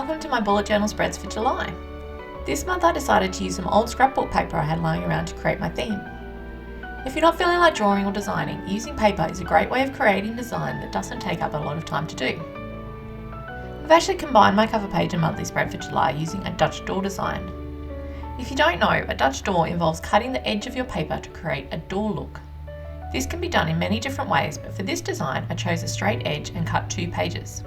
welcome to my bullet journal spreads for July. This month I decided to use some old scrapbook paper I had lying around to create my theme. If you're not feeling like drawing or designing, using paper is a great way of creating design that doesn't take up a lot of time to do. I've actually combined my cover page and monthly spread for July using a Dutch door design. If you don't know, a Dutch door involves cutting the edge of your paper to create a door look. This can be done in many different ways, but for this design I chose a straight edge and cut 2 pages.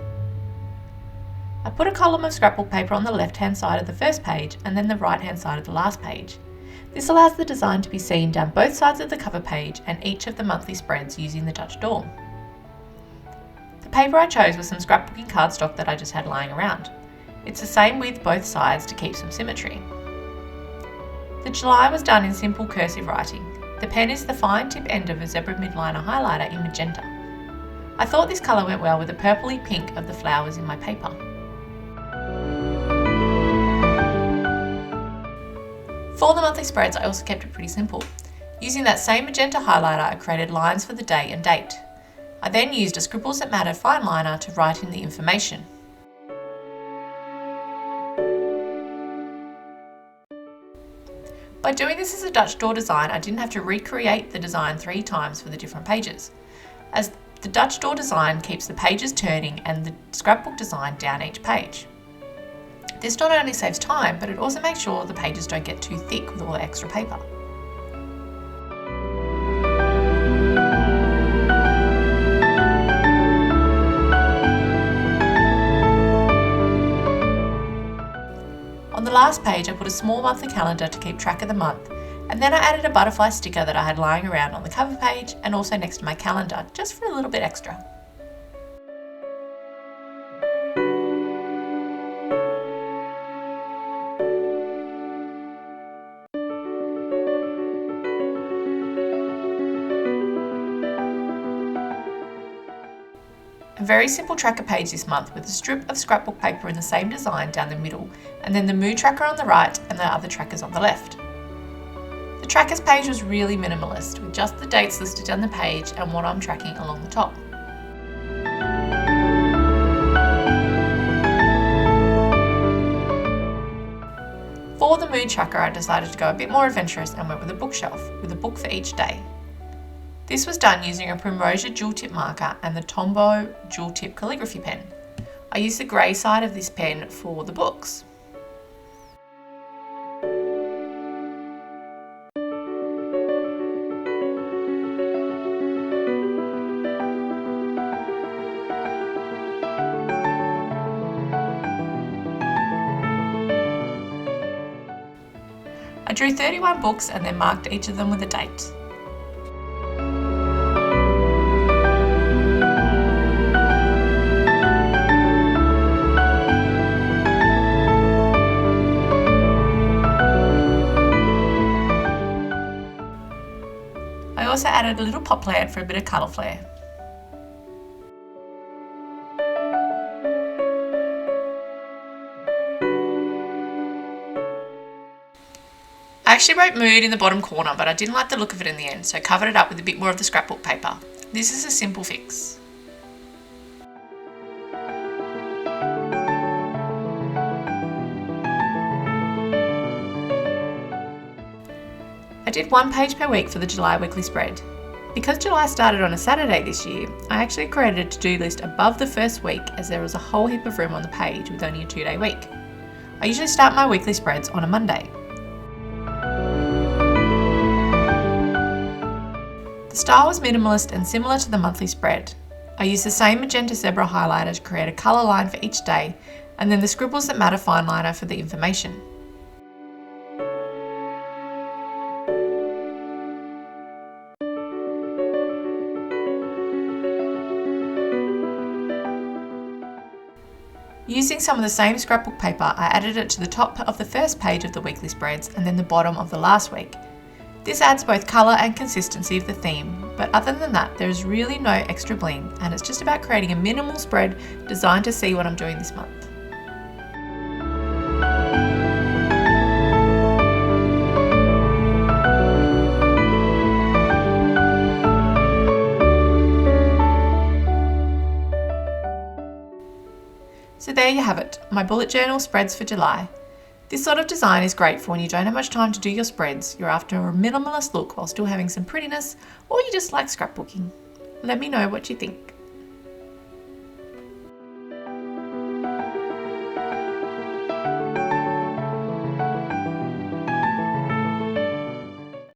I put a column of scrapbook paper on the left-hand side of the first page and then the right-hand side of the last page. This allows the design to be seen down both sides of the cover page and each of the monthly spreads using the Dutch door. The paper I chose was some scrapbooking cardstock that I just had lying around. It's the same width both sides to keep some symmetry. The July was done in simple cursive writing. The pen is the fine tip end of a zebra midliner highlighter in magenta. I thought this colour went well with the purpley pink of the flowers in my paper. For the monthly spreads, I also kept it pretty simple. Using that same magenta highlighter, I created lines for the day and date. I then used a Scribbles That Matter Fineliner to write in the information. By doing this as a Dutch door design, I didn't have to recreate the design 3 times for the different pages, as the Dutch door design keeps the pages turning and the scrapbook design down each page. This not only saves time, but it also makes sure the pages don't get too thick with all the extra paper. On the last page, I put a small monthly calendar to keep track of the month, and then I added a butterfly sticker that I had lying around on the cover page and also next to my calendar, just for a little bit extra. A very simple tracker page this month with a strip of scrapbook paper in the same design down the middle, and then the mood tracker on the right and the other trackers on the left. The trackers page was really minimalist, with just the dates listed down the page and what I'm tracking along the top. For the mood tracker, I decided to go a bit more adventurous and went with a bookshelf, with a book for each day. This was done using a Primrosia dual tip marker and the Tombow dual tip calligraphy pen. I used the grey side of this pen for the books. I drew 31 books and then marked each of them with a date. I also added a little pop plant for a bit of colour flare. I actually wrote mood in the bottom corner, but I didn't like the look of it in the end, so I covered it up with a bit more of the scrapbook paper. This is a simple fix. I did 1 page per week for the July weekly spread. Because July started on a Saturday this year, I actually created a to-do list above the first week, as there was a whole heap of room on the page with only a 2-day week. I usually start my weekly spreads on a Monday. The style was minimalist and similar to the monthly spread. I used the same magenta zebra highlighter to create a colour line for each day, and then the Scribbles That Matter Fineliner for the information. Using some of the same scrapbook paper, I added it to the top of the first page of the weekly spreads and then the bottom of the last week. This adds both colour and consistency of the theme, but other than that, there is really no extra bling, and it's just about creating a minimal spread designed to see what I'm doing this month. So there there you have it, my bullet journal spreads for July. This sort of design is great for when you don't have much time to do your spreads, you're after a minimalist look while still having some prettiness, or you just like scrapbooking. Let me know what you think.